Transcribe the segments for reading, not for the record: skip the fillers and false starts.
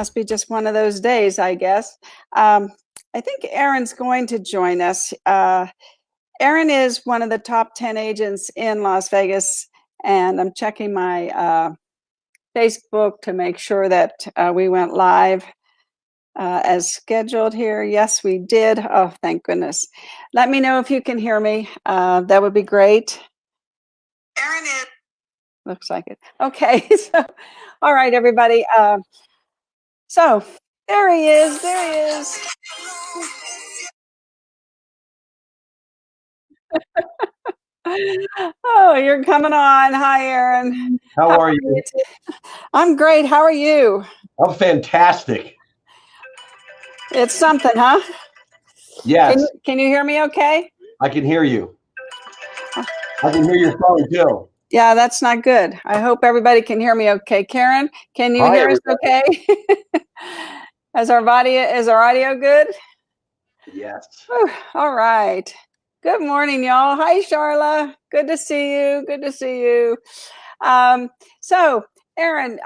Must be just one of those days, I guess. I think Aaron's going to join us. Aaron is one of the top 10 agents in Las Vegas, and I'm checking my Facebook to make sure that we went live as scheduled here. Yes, we did. Oh, thank goodness. Let me know if you can hear me. That would be great. Aaron is. Looks like it. Okay. So, all right, everybody. So there he is. There he is. Oh, you're coming on. Hi, Aaron. How are you? I'm great. How are you? I'm fantastic. It's something, huh? Yes. Can you hear me okay? I can hear you. I can hear your phone too. Yeah, that's not good. I hope everybody can hear me okay. Karen, can you hear us okay? Is our audio good? Yes. Whew, all right. Good morning, y'all. Hi, Charla. Good to see you. Good to see you. So, Aaron,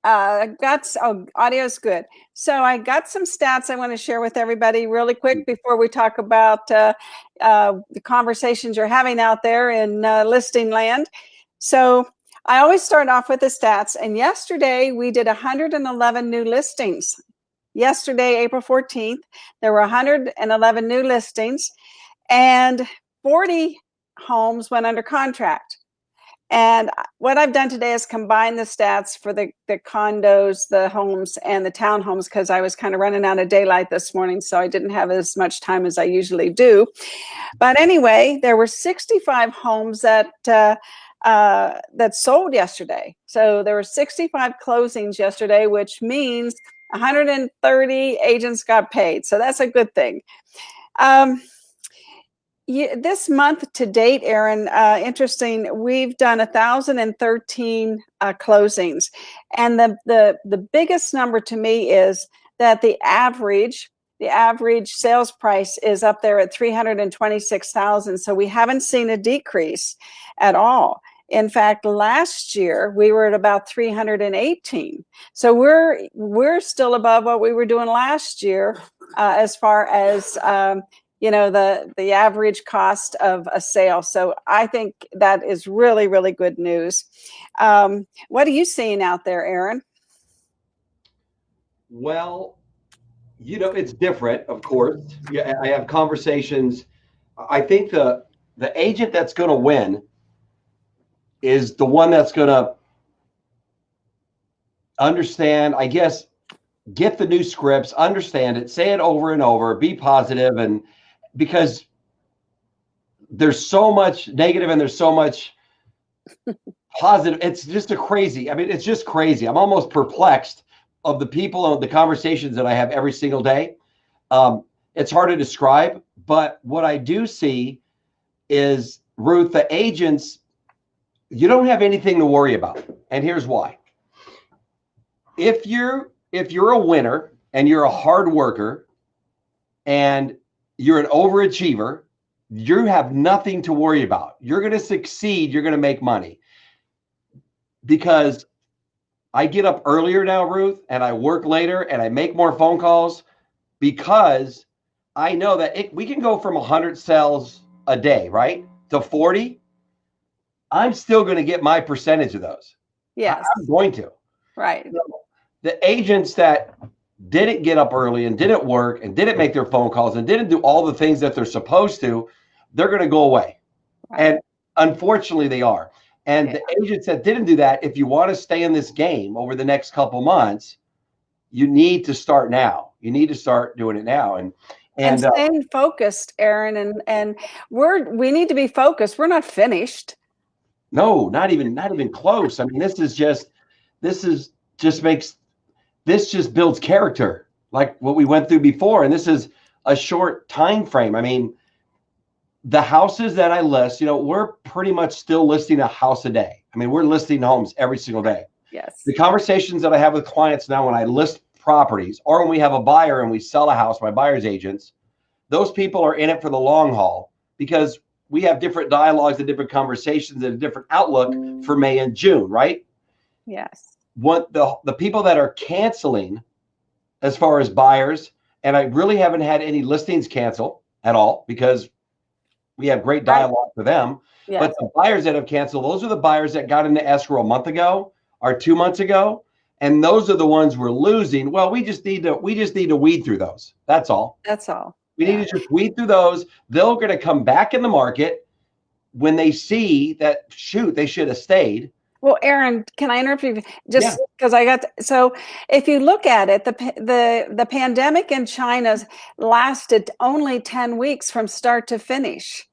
audio's good. So I got some stats I want to share with everybody really quick before we talk about the conversations you're having out there in listing land. So I always start off with the stats. And yesterday we did 111 new listings. Yesterday, April 14th, there were 111 new listings and 40 homes went under contract. And what I've done today is combine the stats for the condos, the homes, and the townhomes, because I was kind of running out of daylight this morning, so I didn't have as much time as I usually do. But anyway, there were 65 homes that sold yesterday. So there were 65 closings yesterday, which means 130 agents got paid. So that's a good thing. This month to date, Aaron, interesting, we've done 1,013 closings. And the biggest number to me is that the average sales price is up there at 326,000. So we haven't seen a decrease at all. In fact, last year we were at about 318. So we're still above what we were doing last year as far as the average cost of a sale. So I think that is really, really good news. What are you seeing out there, Aaron? Well, it's different, of course. Yeah, I have conversations. I think the agent that's going to win is the one that's going to understand, I guess, get the new scripts, understand it, say it over and over, be positive, and because there's so much negative and there's so much positive. It's just it's just crazy. I'm almost perplexed of the people and the conversations that I have every single day. It's hard to describe, but what I do see is, Ruth, the agents, you don't have anything to worry about. And here's why. If you're a winner and you're a hard worker and you're an overachiever, you have nothing to worry about. You're going to succeed. You're going to make money. Because I get up earlier now, Ruth, and I work later and I make more phone calls because I know that we can go from 100 sales a day, right, to 40. I'm still going to get my percentage of those. Yes. I'm going to. Right. So the agents that didn't get up early and didn't work and didn't make their phone calls and didn't do all the things that they're supposed to, they're going to go away. Right. And unfortunately, they are. And the agents that didn't do that, if you want to stay in this game over the next couple months, you need to start now. You need to start doing it now. And staying focused, Aaron. And we need to be focused. We're not finished. No, not even close. I mean, this just builds character, like what we went through before. And this is a short time frame. I mean, the houses that I list, we're pretty much still listing a house a day. I mean, we're listing homes every single day. Yes. The conversations that I have with clients now when I list properties, or when we have a buyer and we sell a house, my buyer's agents, those people are in it for the long haul because we have different dialogues and different conversations and a different outlook for May and June, right? Yes. what the people that are canceling as far as buyers, and I really haven't had any listings cancel at all because we have great dialogue for them. Yes. But the buyers that have canceled, those are the buyers that got into escrow a month ago or 2 months ago, and those are the ones we're losing. Well, we just need to weed through those. That's all. That's all. We need to just weed through those. They're going to come back in the market when they see that, shoot, they should have stayed. Well, Aaron, can I interrupt you? Just because so if you look at it, the pandemic in China lasted only 10 weeks from start to finish.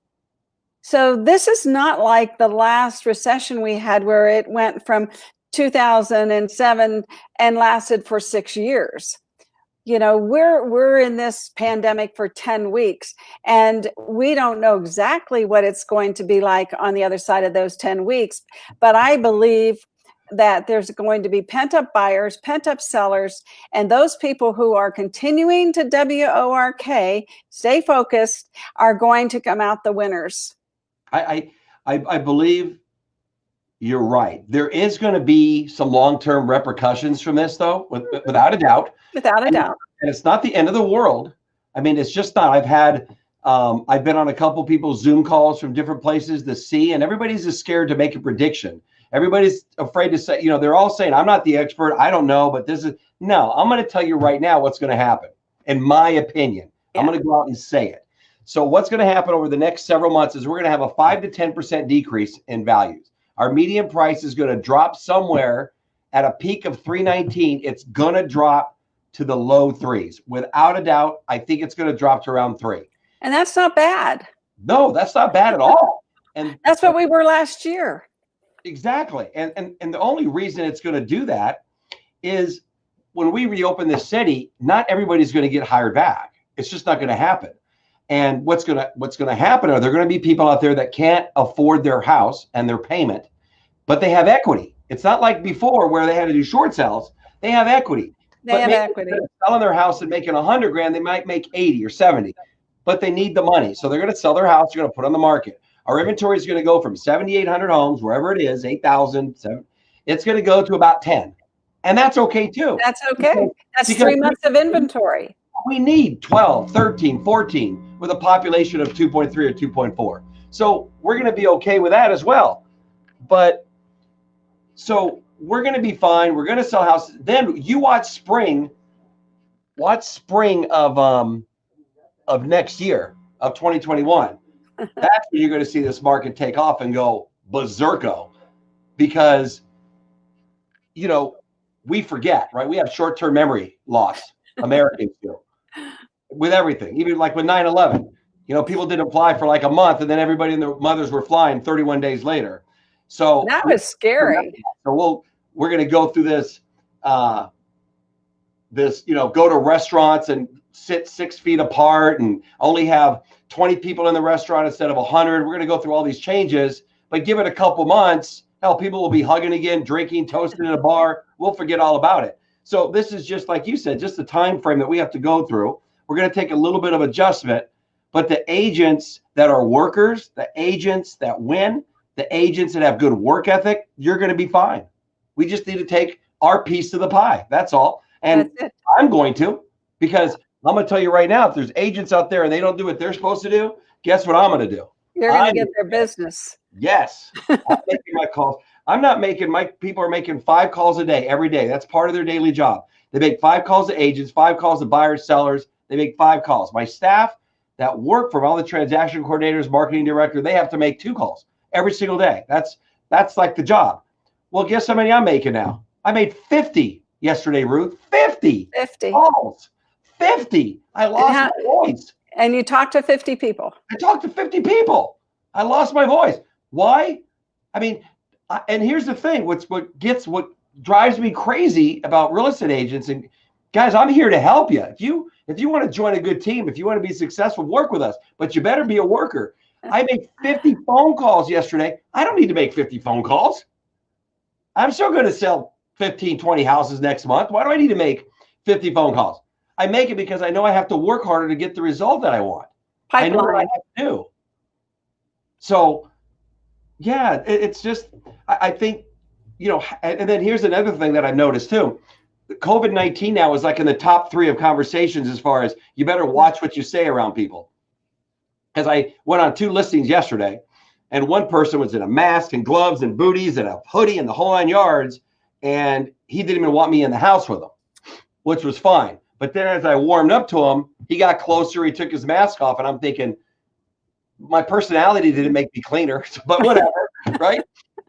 So this is not like the last recession we had where it went from 2007 and lasted for 6 years. You know, we're in this pandemic for 10 weeks, and we don't know exactly what it's going to be like on the other side of those 10 weeks. But I believe that there's going to be pent-up buyers, pent-up sellers, and those people who are continuing to WORK, stay focused, are going to come out the winners. I believe you're right. There is going to be some long-term repercussions from this, though, without a doubt. Without a doubt. And it's not the end of the world. I mean, it's just not. I've been on a couple people's Zoom calls from different places to see, and everybody's just scared to make a prediction. Everybody's afraid to say, they're all saying, I'm not the expert. I don't know, but no, I'm going to tell you right now what's going to happen, in my opinion. Yeah. I'm going to go out and say it. So what's going to happen over the next several months is we're going to have a 5 to 10% decrease in values. Our median price is going to drop somewhere at a peak of 319. It's going to drop to the low threes. Without a doubt, I think it's going to drop to around 3. And that's not bad. No, that's not bad at all. And that's what we were last year. Exactly. And the only reason it's going to do that is when we reopen this city, not everybody's going to get hired back. It's just not going to happen. And what's going to happen are there going to be people out there that can't afford their house and their payment, but they have equity. It's not like before where they had to do short sales. They have equity. They have equity. Selling their house and making $100,000, they might make 80 or 70, but they need the money. So they're going to sell their house. They're going to put it on the market. Our inventory is going to go from 7,800 homes, wherever it is, 8,000, 7. It's going to go to about 10. And that's okay too. That's okay. That's 3 months of inventory. We need 12, 13, 14 with a population of 2.3 or 2.4. So we're going to be okay with that as well. But so we're going to be fine. We're going to sell houses. Then you watch spring of next year, of 2021. That's when you're going to see this market take off and go berserko, because, we forget, right? We have short-term memory loss. Americans do. With everything, even like with 9/11, people didn't fly for like a month, and then everybody and their mothers were flying 31 days later. So that was scary. So we're going to go through this, go to restaurants and sit 6 feet apart and only have 20 people in the restaurant instead of 100. We're going to go through all these changes, but give it a couple months, hell, people will be hugging again, drinking, toasting in a bar. We'll forget all about it. So this is just like you said, just the time frame that we have to go through. We're going to take a little bit of adjustment, but the agents that are workers, the agents that win, the agents that have good work ethic, you're going to be fine. We just need to take our piece of the pie. That's all. And I'm going to, because I'm going to tell you right now, if there's agents out there and they don't do what they're supposed to do, guess what I'm going to do? You're going to get their business. Yes. I'm making my calls. My people are making 5 calls a day, every day. That's part of their daily job. They make 5 calls to agents, 5 calls to buyers, sellers. They make 5 calls. My staff that work from all the transaction coordinators, marketing director, they have to make 2 calls every single day. That's like the job. Well, guess how many I'm making now? I made 50 yesterday, Ruth. 50 calls. 50. I lost my voice. And you talked to 50 people. I talked to 50 people. I lost my voice. Why? I mean, and here's the thing. What drives me crazy about real estate agents, and guys, I'm here to help you. If you want to join a good team, if you want to be successful, work with us, but you better be a worker. I made 50 phone calls yesterday. I don't need to make 50 phone calls. I'm still going to sell 15, 20 houses next month. Why do I need to make 50 phone calls? I make it because I know I have to work harder to get the result that I want. Pipeline. I know what I have to do. So, yeah, it's just, I think and then here's another thing that I've noticed too. COVID-19 now is like in the top 3 of conversations as far as you better watch what you say around people. Because I went on 2 listings yesterday, and one person was in a mask and gloves and booties and a hoodie and the whole 9 yards, and he didn't even want me in the house with him, which was fine. But then as I warmed up to him, he got closer, he took his mask off, and I'm thinking, my personality didn't make me cleaner, but whatever, right?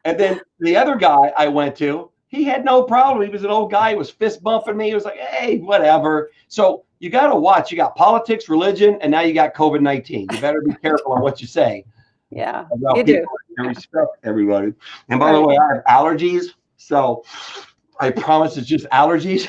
And then the other guy I went to, he had no problem. He was an old guy. He was fist bumping me. He was like, hey, whatever. So you got to watch. You got politics, religion, and now you got COVID-19. You better be careful on what you say. Yeah, you do. And respect everybody. And by the way, I have allergies. So I promise it's just allergies.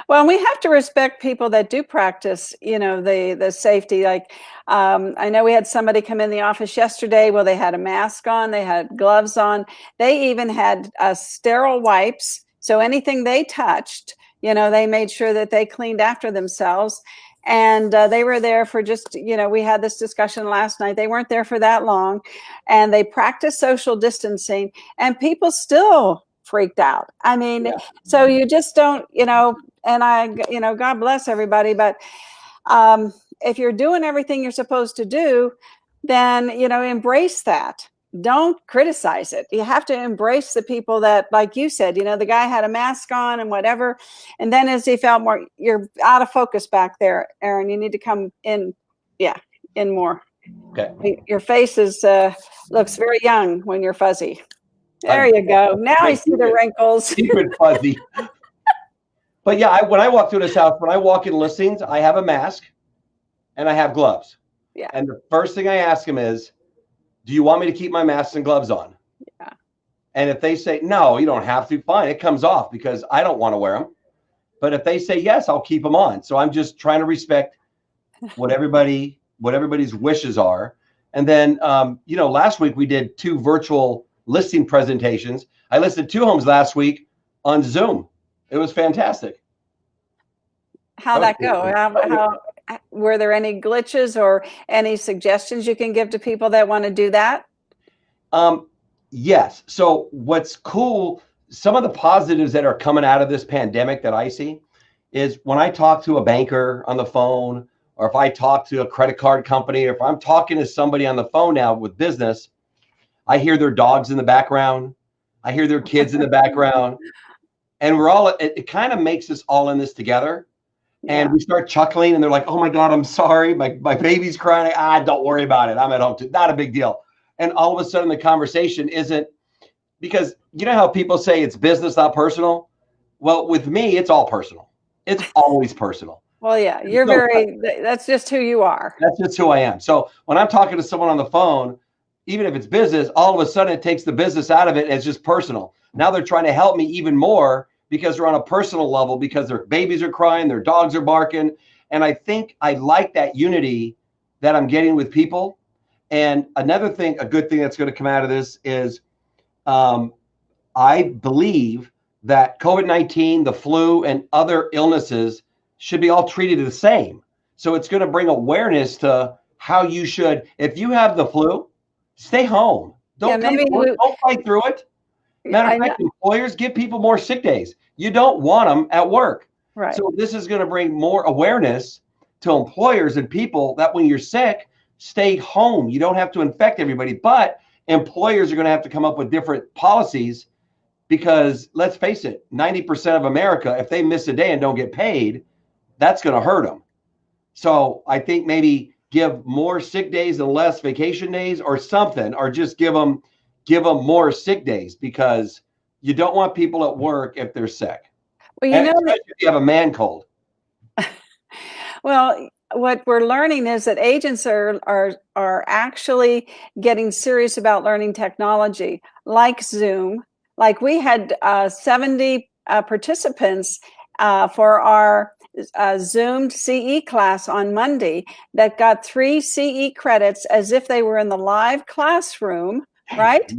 Well, we have to respect people that do practice, the safety. Like, I know we had somebody come in the office yesterday. Well, they had a mask on, they had gloves on, they even had sterile wipes. So anything they touched, they made sure that they cleaned after themselves. And they were there for just, we had this discussion last night. They weren't there for that long, and they practiced social distancing, and people still freaked out. I mean, yeah. So you just don't, and God bless everybody, but if you're doing everything you're supposed to do, then, embrace that. Don't criticize it. You have to embrace the people that, like you said, the guy had a mask on and whatever. And then as he felt more, you're out of focus back there, Aaron. You need to come in. Yeah, in more. Okay. Your face looks very young when you're fuzzy. There you go. Now I see the wrinkles. Keep it fuzzy. But yeah, when I walk through this house, when I walk in listings, I have a mask and I have gloves. Yeah. And the first thing I ask them is, do you want me to keep my mask and gloves on? Yeah. And if they say, no, you don't have to, fine. It comes off because I don't want to wear them. But if they say yes, I'll keep them on. So I'm just trying to respect what everybody's wishes are. And then, last week we did 2 virtual listing presentations. I listed 2 homes last week on Zoom. It was fantastic. How'd that go? How were there any glitches or any suggestions you can give to people that want to do that? Yes. So what's cool, some of the positives that are coming out of this pandemic that I see is when I talk to a banker on the phone, or if I talk to a credit card company, or if I'm talking to somebody on the phone now with business, I hear their dogs in the background. I hear their kids in the background. And it kind of makes us all in this together. Yeah. And we start chuckling and they're like, oh my God, I'm sorry. My baby's crying. Don't worry about it. I'm at home too. Not a big deal. And all of a sudden the conversation isn't, because you know how people say it's business, not personal? Well, with me, it's all personal. It's always personal. Well, yeah, that's just who you are. That's just who I am. So when I'm talking to someone on the phone, even if it's business, all of a sudden it takes the business out of it. It's just personal. Now they're trying to help me even more because they're on a personal level, because their babies are crying, their dogs are barking. And I think I like that unity that I'm getting with people. And another thing, a good thing that's going to come out of this is I believe that COVID-19, the flu, and other illnesses should be all treated the same. So it's going to bring awareness to how you should, if you have the flu, stay home. Don't fight through it. Matter of fact, employers give people more sick days. You don't want them at work. Right. So this is going to bring more awareness to employers and people that when you're sick, stay home. You don't have to infect everybody. But employers are going to have to come up with different policies because let's face it, 90% of America, if they miss a day and don't get paid, that's going to hurt them. So I think maybe give more sick days and less vacation days or something, or just give them more sick days, because you don't want people at work if they're sick. Well, especially if you have a man cold. Well, what we're learning is that agents are actually getting serious about learning technology, like Zoom. Like we had 70 participants for our Zoomed CE class on Monday that got 3 CE credits as if they were in the live classroom, right?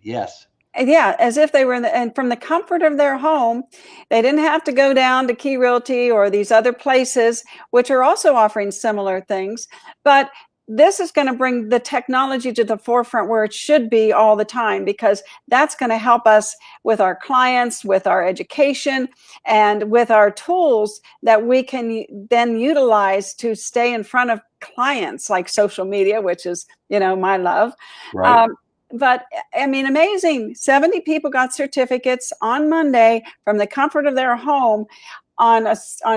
Yes. Yeah, as if they were and from the comfort of their home. They didn't have to go down to Key Realty or these other places, which are also offering similar things. But this is going to bring the technology to the forefront where it should be all the time, because that's going to help us with our clients, with our education, and with our tools that we can then utilize to stay in front of clients, like social media, which is, my love. Right. But I mean, amazing. 70 people got certificates on Monday from the comfort of their home on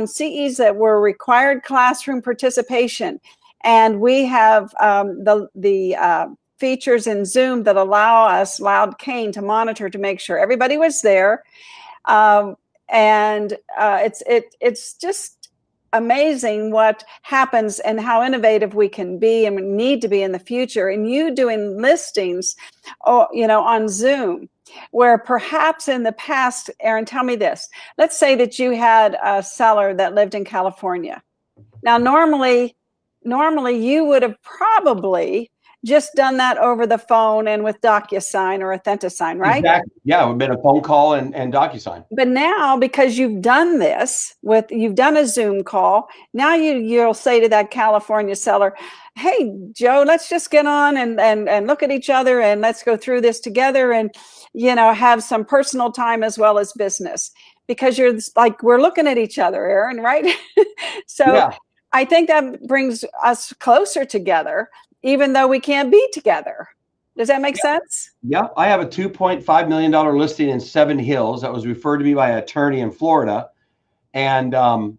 CEs that were required classroom participation. And we have the features in Zoom that allowed Kane to monitor to make sure everybody was there. It's just amazing what happens and how innovative we can be and we need to be in the future. And you doing listings, on Zoom, where perhaps in the past, Erin, tell me this. Let's say that you had a seller that lived in California. Now, normally you would have probably just done that over the phone and with DocuSign or Authentisign, right? Exactly. Yeah, it would have been a phone call and DocuSign. But now, because you've done this you've done a Zoom call, now you'll say to that California seller, hey, Joe, let's just get on and look at each other and let's go through this together and, have some personal time as well as business, because you're like, we're looking at each other, Erin, right? So yeah. I think that brings us closer together, even though we can't be together. Does that make sense? Yeah. I have a $2.5 million listing in Seven Hills that was referred to me by an attorney in Florida. And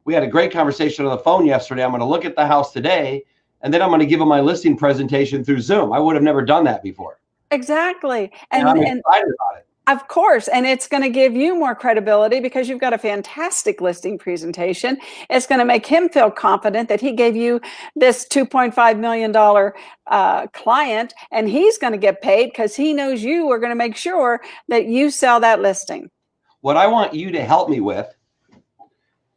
we had a great conversation on the phone yesterday. I'm going to look at the house today, and then I'm going to give him my listing presentation through Zoom. I would have never done that before. Exactly. And I'm excited about it. Of course. And it's going to give you more credibility because you've got a fantastic listing presentation. It's going to make him feel confident that he gave you this $2.5 million client, and he's going to get paid because he knows you are going to make sure that you sell that listing. What I want you to help me with,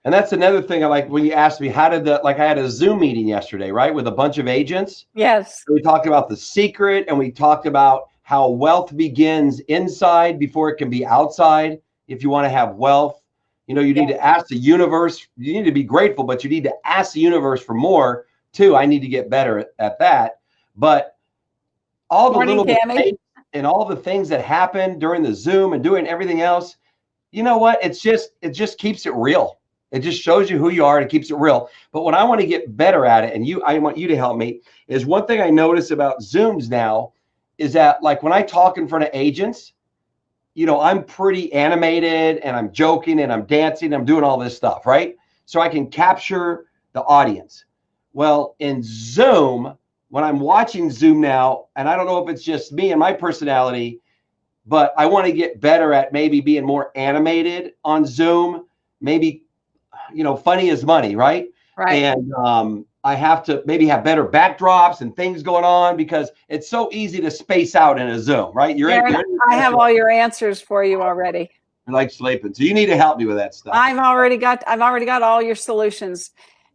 and that's another thing I like when you asked me, I had a Zoom meeting yesterday, right, with a bunch of agents. Yes. We talked about the secret, and we talked about how wealth begins inside before it can be outside. If you want to have wealth, you need to ask the universe. You need to be grateful, but you need to ask the universe for more too. I need to get better at that. But all the little mistakes and all the things that happen during the Zoom and doing everything else, you know what? It just keeps it real. It just shows you who you are and it keeps it real. But what I want to get better at it, and I want you to help me, is one thing I notice about Zooms now is that, like, when I talk in front of agents, I'm pretty animated and I'm joking and I'm dancing, I'm doing all this stuff, right? So I can capture the audience. Well, in Zoom, when I'm watching Zoom now, and I don't know if it's just me and my personality, but I want to get better at maybe being more animated on Zoom, maybe, funny as money, right? Right. And I have to maybe have better backdrops and things going on because it's so easy to space out in a Zoom, right? I have all your answers for you already. You're like sleeping. So you need to help me with that stuff. I've already got all your solutions.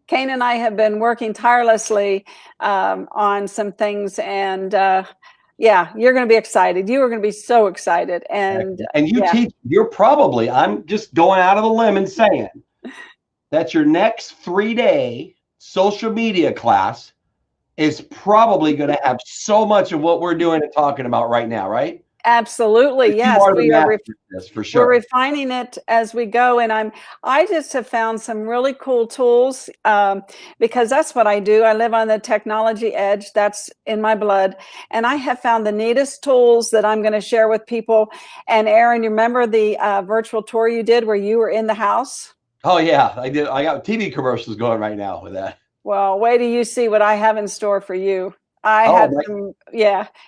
Kane and I have been working tirelessly on some things, and you're going to be excited. You are going to be so excited. And you teach, I'm just going out of the limb and saying that your next 3-day social media class is probably going to have so much of what we're doing and talking about right now, right? Absolutely. Yes, we are for sure. We're refining it as we go. And I just have found some really cool tools because that's what I do. I live on the technology edge. That's in my blood. And I have found the neatest tools that I'm going to share with people. And Erin, you remember the virtual tour you did where you were in the house? Oh yeah, I did. I got TV commercials going right now with that. Well, wait till you see what I have in store for you. And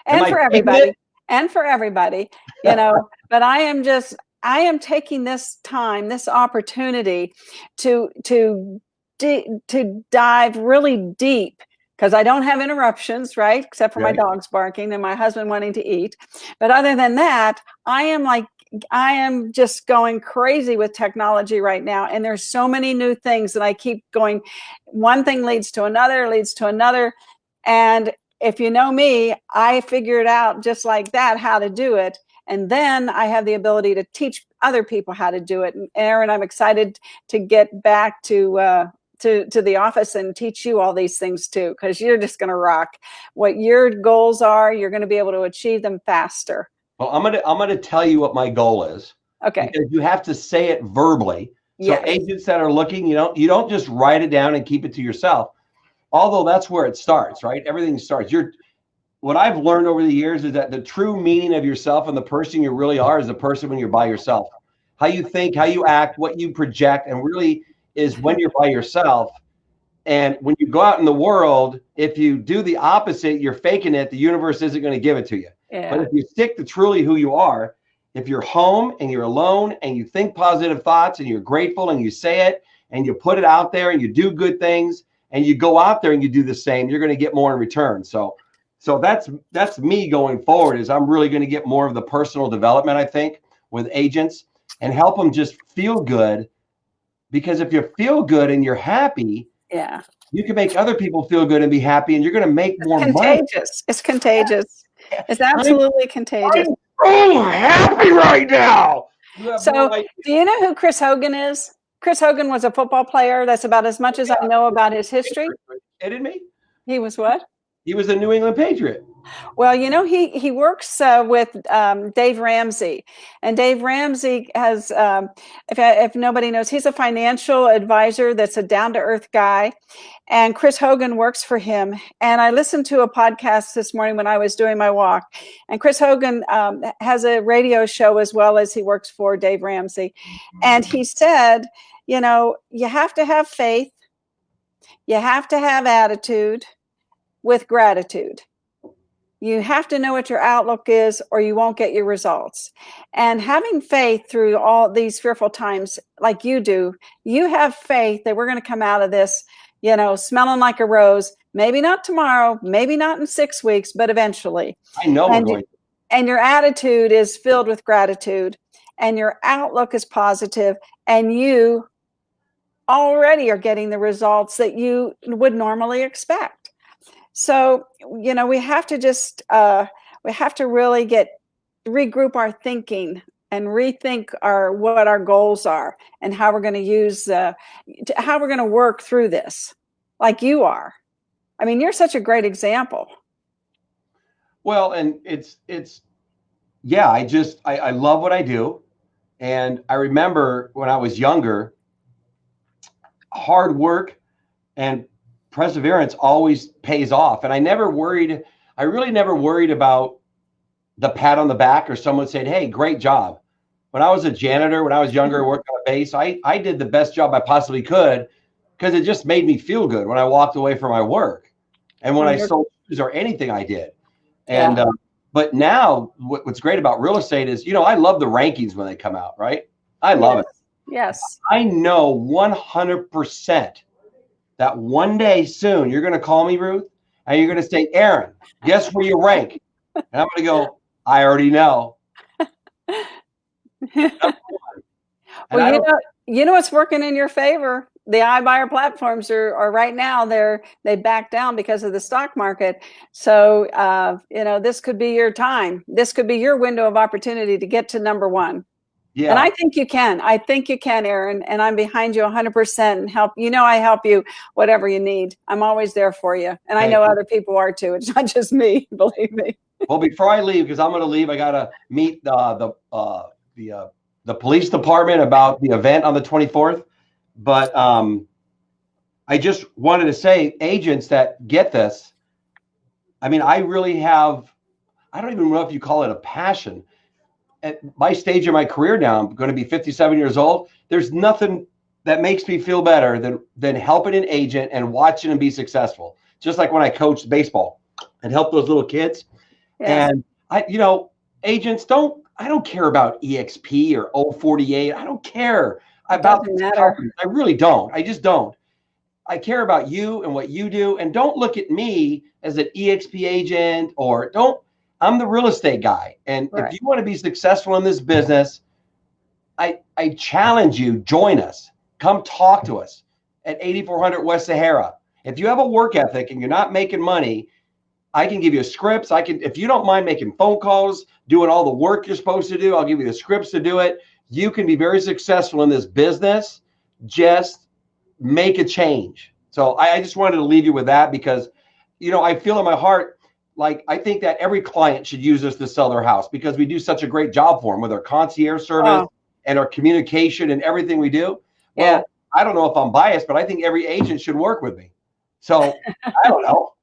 for everybody. And for everybody, but I am taking this time, this opportunity to dive really deep, because I don't have interruptions, right? Except for my dogs barking and my husband wanting to eat. But other than that, I am just going crazy with technology right now. And there's so many new things that I keep going. One thing leads to another. And if you know me, I figured out just like that how to do it. And then I have the ability to teach other people how to do it. And Erin, I'm excited to get back to to the office and teach you all these things too, because you're just going to rock. What your goals are, you're going to be able to achieve them faster. Well, I'm gonna tell you what my goal is. Okay. Because you have to say it verbally. So Yes. agents that are looking, you don't just write it down and keep it to yourself. Although that's where it starts, right? Everything starts. What I've learned over the years is that the true meaning of yourself and the person you really are is the person when you're by yourself. How you think, how you act, what you project, and really is when you're by yourself. And when you go out in the world, if you do the opposite, you're faking it, the universe isn't going to give it to you. Yeah. But if you stick to truly who you are, if you're home and you're alone and you think positive thoughts and you're grateful and you say it and you put it out there and you do good things and you go out there and you do the same, you're going to get more in return. So that's me going forward, is I'm really going to get more of the personal development, I think, with agents and help them just feel good. Because if you feel good and you're happy, yeah, you can make other people feel good and be happy, and you're going to make more money. Contagious. It's contagious. It's absolutely contagious. I'm so happy right now. So, do you know who Chris Hogan is? Chris Hogan was a football player. That's about as much as I know about his history. Kidding me? He was what? He was a New England Patriot. Well, he works with Dave Ramsey, and Dave Ramsey has, if nobody knows, he's a financial advisor that's a down-to-earth guy, and Chris Hogan works for him. And I listened to a podcast this morning when I was doing my walk, and Chris Hogan has a radio show as well as he works for Dave Ramsey, and he said, you have to have faith, you have to have attitude with gratitude. You have to know what your outlook is, or you won't get your results. And having faith through all these fearful times, like you do, you have faith that we're going to come out of this, smelling like a rose. Maybe not tomorrow, maybe not in 6 weeks, but eventually. I know we're going. And your attitude is filled with gratitude, and your outlook is positive, and you already are getting the results that you would normally expect. So, we have to just, we have to really regroup our thinking and rethink what our goals are and how we're going to use, how we're going to work through this, like you are. I mean, you're such a great example. Well, and I love what I do. And I remember when I was younger, hard work and perseverance always pays off. And I really never worried about the pat on the back or someone saying, hey, great job. When I was a janitor, when I was younger, working on a base, I did the best job I possibly could because it just made me feel good when I walked away from my work and when I sold shoes or anything I did. And, but now what's great about real estate is, I love the rankings when they come out, right? I love it. Yes. I know 100% that one day soon you're going to call me, Ruth, and you're going to say, Aaron, guess where you rank? And I'm going to go, I already know. Well, what's working in your favor? The iBuyer platforms are right now, they back down because of the stock market. So, this could be your time. This could be your window of opportunity to get to number one. Yeah. And I think you can. I think you can, Aaron. And I'm behind you 100% and help. I help you whatever you need. I'm always there for you. And I know other people are too. It's not just me, believe me. Well, before I leave, because I'm going to leave, I got to meet the police department about the event on the 24th. But I just wanted to say, agents that get this, I mean, I really have, I don't even know if you call it a passion. At my stage of my career now, I'm going to be 57 years old. There's nothing that makes me feel better than helping an agent and watching them be successful. Just like when I coached baseball and helped those little kids. Yes. And agents I don't care about EXP or 048. I don't care about these companies. I really don't. I just don't. I care about you and what you do. And don't look at me as an EXP agent I'm the real estate guy. And if you want to be successful in this business, I challenge you, join us. Come talk to us at 8400 West Sahara. If you have a work ethic and you're not making money, I can give you scripts. If you don't mind making phone calls, doing all the work you're supposed to do, I'll give you the scripts to do it. You can be very successful in this business. Just make a change. So I just wanted to leave you with that because, I feel in my heart, like, I think that every client should use us to sell their house because we do such a great job for them with our concierge service and our communication and everything we do. Well, I don't know if I'm biased, but I think every agent should work with me. So I don't know.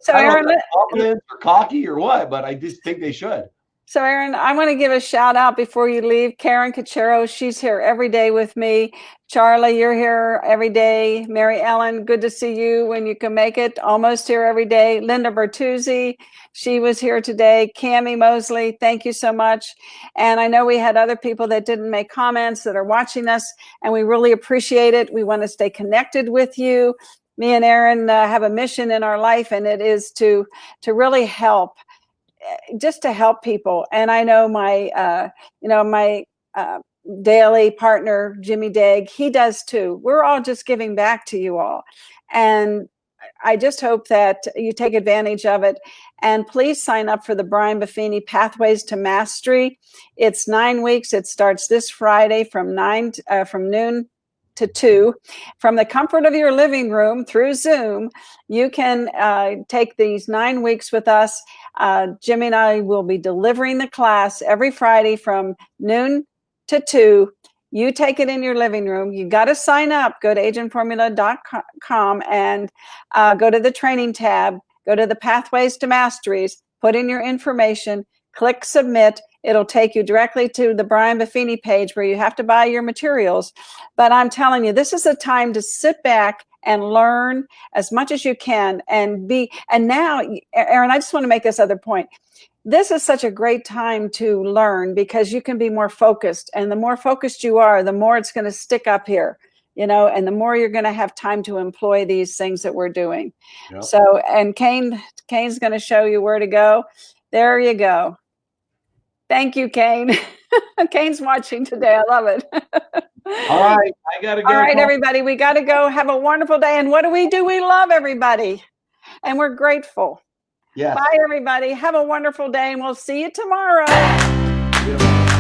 So I don't Aaron, know if they're confident or cocky or what, but I just think they should. So Aaron, I want to give a shout out before you leave. Karen Cachero, she's here every day with me. Charlie, you're here every day. Mary Ellen, good to see you when you can make it. Almost here every day. Linda Bertuzzi, she was here today. Cammie Mosley, thank you so much. And I know we had other people that didn't make comments that are watching us, and we really appreciate it. We want to stay connected with you. Me and Aaron have a mission in our life, and it is to really help. Just to help people. And I know my daily partner, Jimmy Daig, he does too. We're all just giving back to you all. And I just hope that you take advantage of it. And please sign up for the Brian Buffini Pathways to Mastery. It's 9 weeks. It starts this Friday from noon to 2. From the comfort of your living room through Zoom, you can take these 9 weeks with us. Jimmy and I will be delivering the class every Friday from noon to 2. You take it in your living room. You got to sign up. Go to agentformula.com and go to the training tab. Go to the Pathways to Masteries. Put in your information. Click submit. It'll take you directly to the Brian Buffini page where you have to buy your materials. But I'm telling you, this is a time to sit back and learn as much as you can and now, Aaron, I just want to make this other point. This is such a great time to learn because you can be more focused, and the more focused you are, the more it's going to stick up here, and the more you're going to have time to employ these things that we're doing. Yep. So, and Kane's going to show you where to go. There you go. Thank you, Kane. Kane's watching today. I love it. All right. I got to go. All right, everybody. We got to go. Have a wonderful day. And what do? We love everybody. And we're grateful. Yes. Bye, everybody. Have a wonderful day. And we'll see you tomorrow. Yeah.